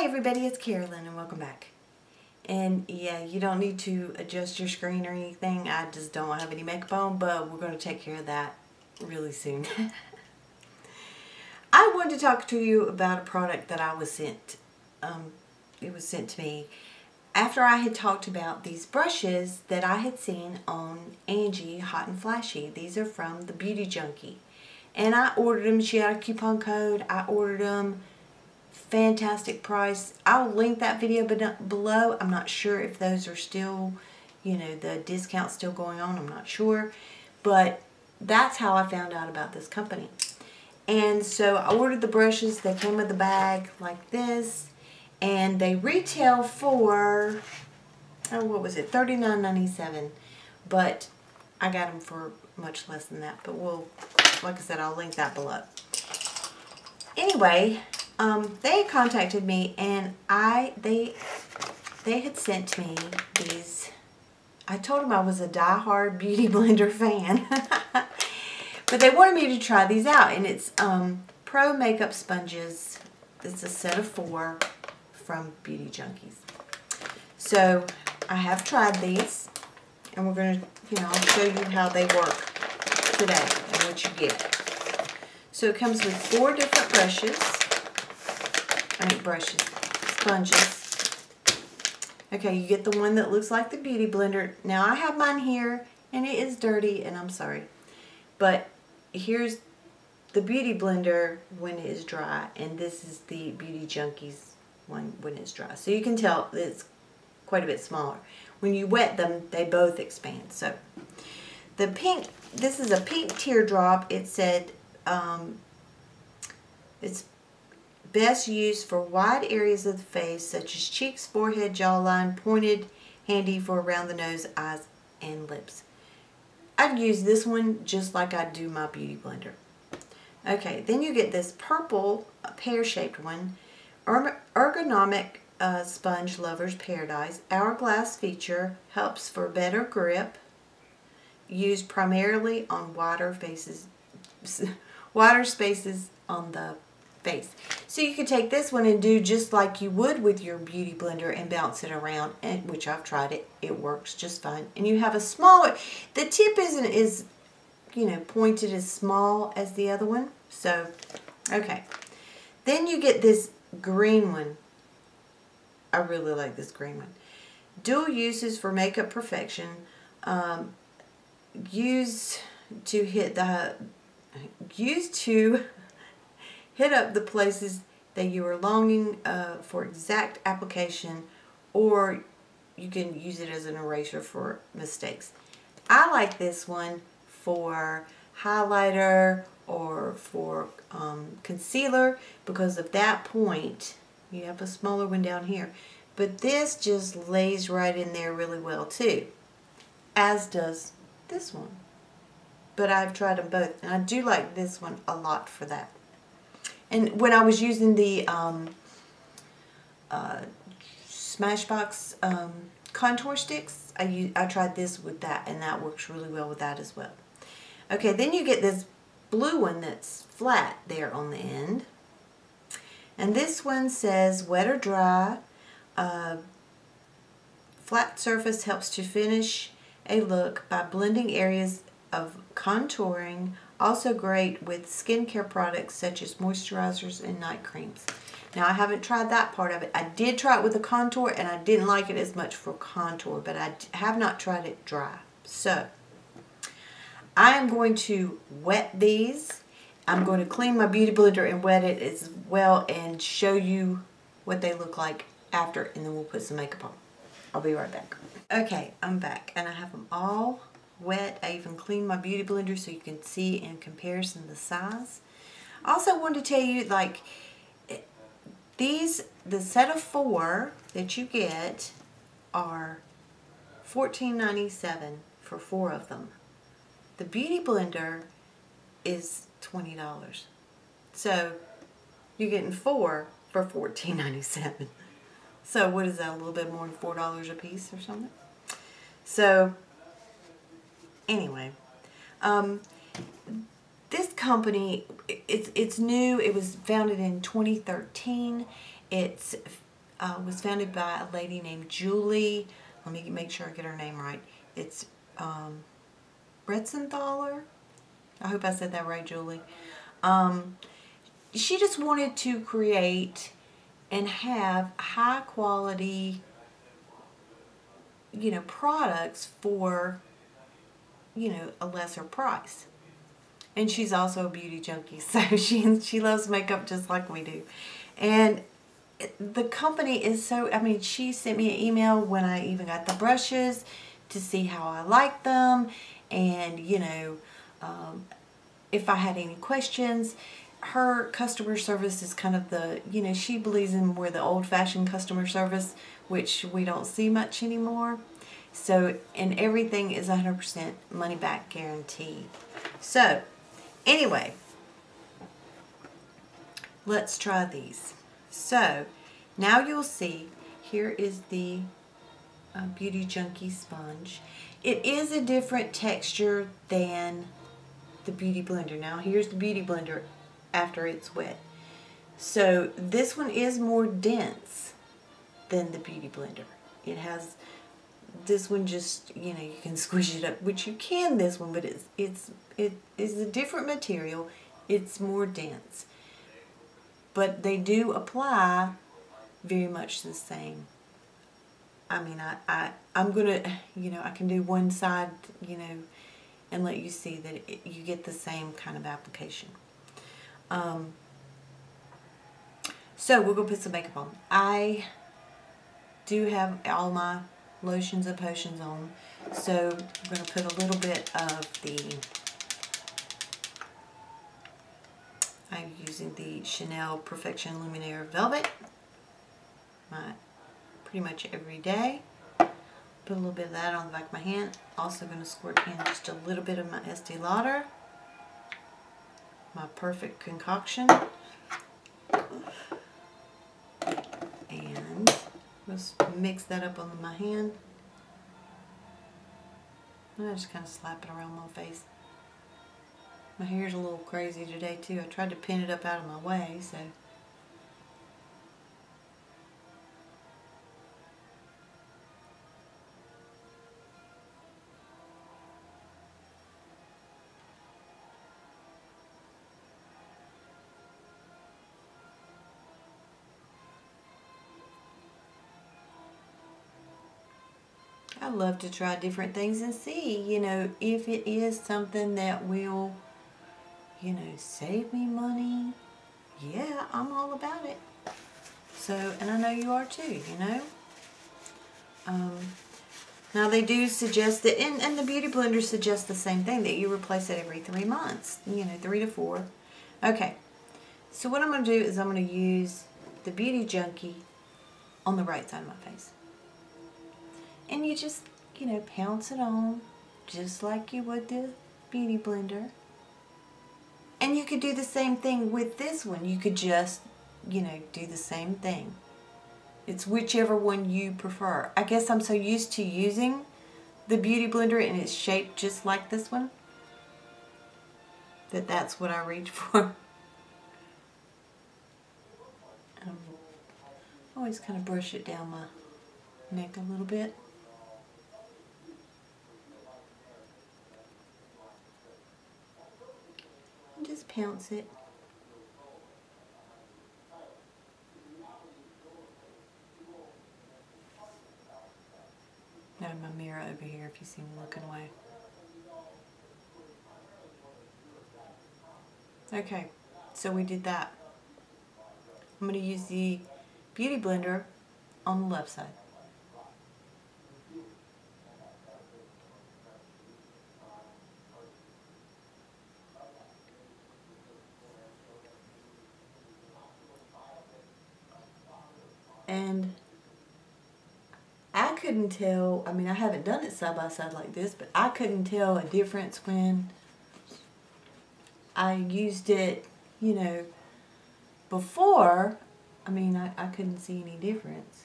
Hi everybody, it's Carolyn and welcome back. And yeah, you don't need to adjust your screen or anything. I just don't have any makeup on, but we're going to take care of that really soon. I wanted to talk to you about a product that I was sent. It was sent to me after I had talked about these brushes that I had seen on Angie Hot and Flashy. These are from the Beauty Junkie. And I ordered them. She had a coupon code. I ordered them. Fantastic price. I'll link that video below. I'm not sure if those are still, the discount's still going on. I'm not sure. But that's how I found out about this company. And so I ordered the brushes. They came with a bag like this. And they retail for, what was it, $39.97. But I got them for much less than that. But like I said, I'll link that below. Anyway, they contacted me and they had sent me these. I told them I was a die-hard Beauty Blender fan. But they wanted me to try these out, and it's Pro Makeup Sponges. It's a set of 4 from Beauty Junkies. So I have tried these, and we're going to, I'll show you how they work today and what you get. So it comes with 4 different sponges. Okay, you get the one that looks like the Beauty Blender. Now I have mine here, and it is dirty, and I'm sorry. But here's the Beauty Blender when it is dry, and this is the Beauty Junkies one when it's dry. So you can tell it's quite a bit smaller. When you wet them, they both expand. So the pink, this is a pink teardrop. It said it's best used for wide areas of the face such as cheeks, forehead, jawline, pointed, handy for around the nose, eyes, and lips. I'd use this one just like I do my Beauty Blender. Okay, then you get this purple pear-shaped one, ergonomic sponge lover's paradise, hourglass feature, helps for better grip, used primarily on wider spaces on the face. So you could take this one and do just like you would with your Beauty Blender and bounce it around, and which I've tried it. It works just fine. And you have a smaller, the tip isn't as, pointed as small as the other one. So, okay. Then you get this green one. I really like this green one. Dual uses for makeup perfection. Used to hit up the places that you are longing for exact application, or you can use it as an eraser for mistakes. I like this one for highlighter or for concealer because of that point. You have a smaller one down here, but this just lays right in there really well too, as does this one. But I've tried them both, and I do like this one a lot for that. And when I was using the Smashbox contour sticks, I tried this with that, and that works really well with that as well. Okay, then you get this blue one that's flat there on the end. And this one says wet or dry. Flat surface helps to finish a look by blending areas of contouring. Also great with skincare products such as moisturizers and night creams. Now I haven't tried that part of it. I did try it with the contour, and I didn't like it as much for contour, but I have not tried it dry. So I am going to wet these. I'm going to clean my Beauty Blender and wet it as well and show you what they look like after, and then we'll put some makeup on. I'll be right back. Okay, I'm back, and I have them all wet. I even cleaned my Beauty Blender so you can see in comparison the size. I also wanted to tell you, like, the set of 4 that you get are $14.97 for 4 of them. The Beauty Blender is $20. So you're getting 4 for $14.97. So what is that, a little bit more than $4 a piece or something? So anyway, this company, it's new. It was founded in 2013. It's was founded by a lady named Julie. Let me make sure I get her name right. It's Bretzenthaler. I hope I said that right, Julie. She just wanted to create and have high quality, products for, a lesser price. And she's also a beauty junkie, so she loves makeup just like we do. And the company is so, she sent me an email when I even got the brushes to see how I like them, and, if I had any questions. Her customer service is kind of the, she believes in more the old-fashioned customer service, which we don't see much anymore. So, and everything is 100% money-back guarantee. So, anyway, let's try these. So, now you'll see, here is the Beauty Junkie sponge. It is a different texture than the Beauty Blender. Now, here's the Beauty Blender after it's wet. So, this one is more dense than the Beauty Blender. It has, this one just, you can squish it up, which you can this one, but it is a different material. It's more dense. But they do apply very much the same. I'm gonna, I can do one side, and let you see that you get the same kind of application. So we're gonna put some makeup on. I do have all my lotions and potions on, so I'm gonna put a little bit of I'm using the Chanel Perfection Luminaire Velvet. Pretty much every day. Put a little bit of that on the back of my hand. Also going to squirt in just a little bit of my Estee Lauder. My Perfect Concoction. And just mix that up on my hand. And I just kind of slap it around my face. My hair's a little crazy today too. I tried to pin it up out of my way, so. I love to try different things and see, if it is something that will, save me money. Yeah, I'm all about it. So, and I know you are too, Now they do suggest that, and the Beauty Blender suggests the same thing, that you replace it every 3 months, 3 to 4. Okay, so what I'm going to do is I'm going to use the Beauty Junkie on the right side of my face. And you just, pounce it on just like you would the Beauty Blender. And you could do the same thing with this one. You could just, do the same thing. It's whichever one you prefer. I guess I'm so used to using the Beauty Blender and it's shaped just like this one that's what I reach for. Always kind of brush it down my neck a little bit. And just pounce it. I have my mirror over here if you see me looking away. Okay, so we did that. I'm going to use the Beauty Blender on the left side. And I couldn't tell, I haven't done it side by side like this, but I couldn't tell a difference when I used it, before. I couldn't see any difference.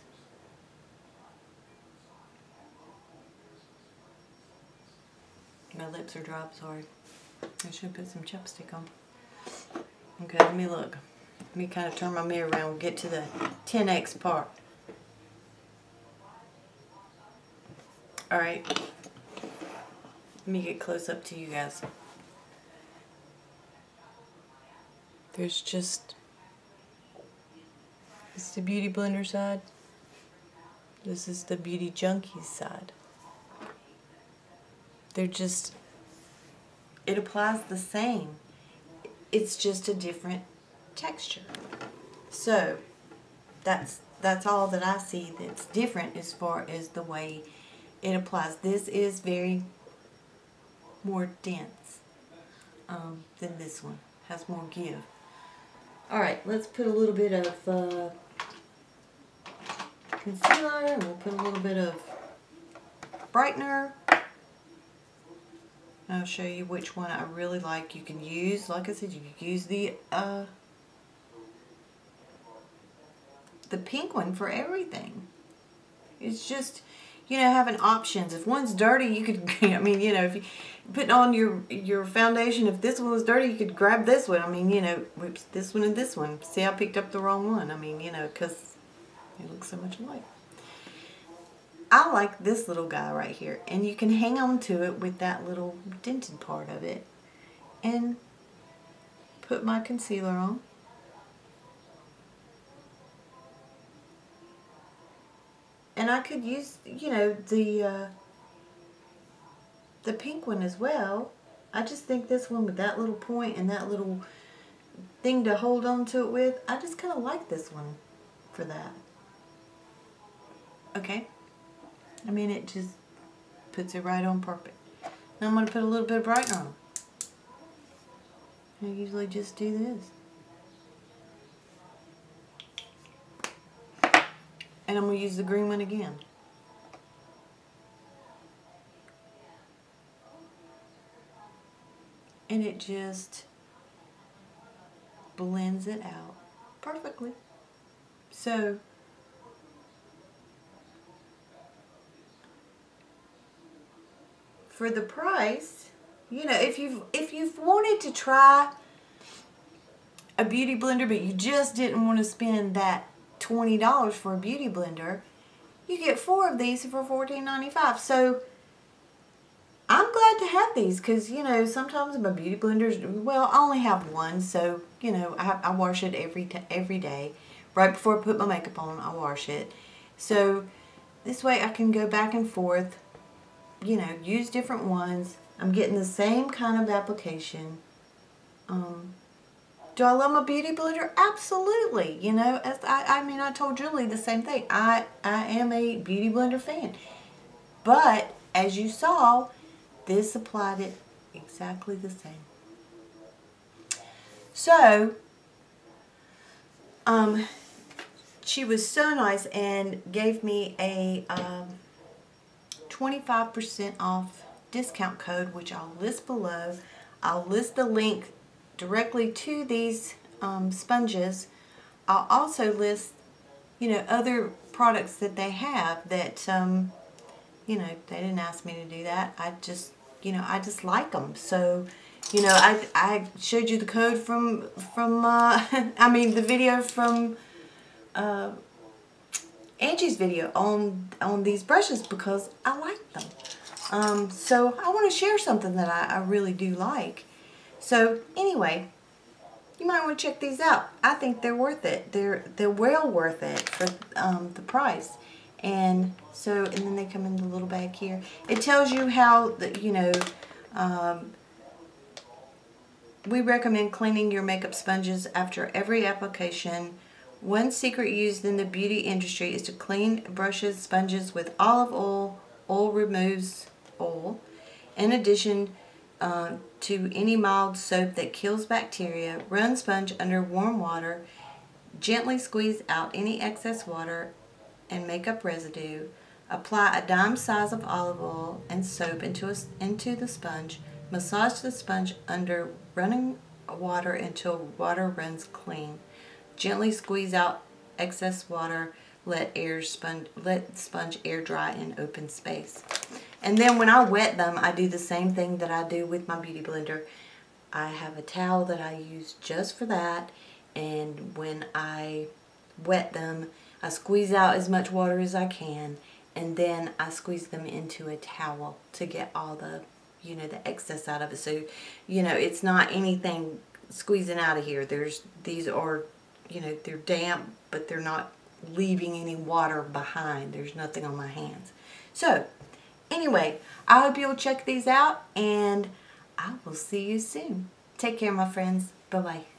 My lips are dry, sorry. I should put some chapstick on. Okay, let me look. Let me kind of turn my mirror around and get to the 10X part. Alright. Let me get close up to you guys. There's just... This is the Beauty Blender side. This is the Beauty Junkies side. They're just... It applies the same. It's just a different texture. So, that's all that I see that's different as far as the way it applies. This is very more dense than this one. Has more give. Alright, let's put a little bit of concealer, and we'll put a little bit of brightener. I'll show you which one I really like. You can use, like I said, you can use the pink one for everything. It's just, you know, having options. If one's dirty, you could, I mean, you know, if you put on your foundation, if this one was dirty, you could grab this one. I mean, you know, whoops, this one and this one. See, I picked up the wrong one. I mean, you know, because it looks so much alike. I like this little guy right here, and you can hang on to it with that little dented part of it, and put my concealer on. And I could use, you know, the pink one as well. I just think this one with that little point and that little thing to hold on to it with, I just kind of like this one for that. Okay? I mean, it just puts it right on perfect. Now I'm going to put a little bit of brightener on. I usually just do this. And I'm going to use the green one again. And it just blends it out perfectly. So, for the price, you know, if you've wanted to try a beauty blender but you just didn't want to spend that $20 for a beauty blender, you get 4 of these for $14.95. So I'm glad to have these, because, you know, sometimes my beauty blenders, well, I only have one, so, you know, I wash it every day. Right before I put my makeup on, I wash it. So this way I can go back and forth, you know, use different ones. I'm getting the same kind of application. Do I love my beauty blender? Absolutely. You know, as I mean, I told Julie the same thing. I am a beauty blender fan. But, as you saw, this applied it exactly the same. So, she was so nice and gave me a 25% off discount code, which I'll list below. I'll list the link directly to these sponges. I'll also list, you know, other products that they have that, you know, they didn't ask me to do that. I just, you know, I just like them. So, you know, I showed you the code from I mean, the video from Angie's video on these brushes, because I like them. So I want to share something that I really do like. So anyway, you might want to check these out. I think they're worth it. They're well worth it for the price. And so, and then they come in the little bag here. It tells you how, you know, we recommend cleaning your makeup sponges after every application. One secret used in the beauty industry is to clean brushes, sponges with olive oil. Oil removes oil. In addition to any mild soap that kills bacteria, run sponge under warm water. Gently squeeze out any excess water and makeup residue. Apply a dime size of olive oil and soap into the sponge. Massage the sponge under running water until water runs clean. Gently squeeze out excess water. Let sponge air dry in open space. And then when I wet them, I do the same thing that I do with my beauty blender. I have a towel that I use just for that, and when I wet them, I squeeze out as much water as I can, and then I squeeze them into a towel to get all the, you know, the excess out of it. So, you know, it's not anything squeezing out of here. These are, you know, they're damp, but they're not leaving any water behind. There's nothing on my hands. So, anyway, I hope you'll check these out, and I will see you soon. Take care, my friends. Bye-bye.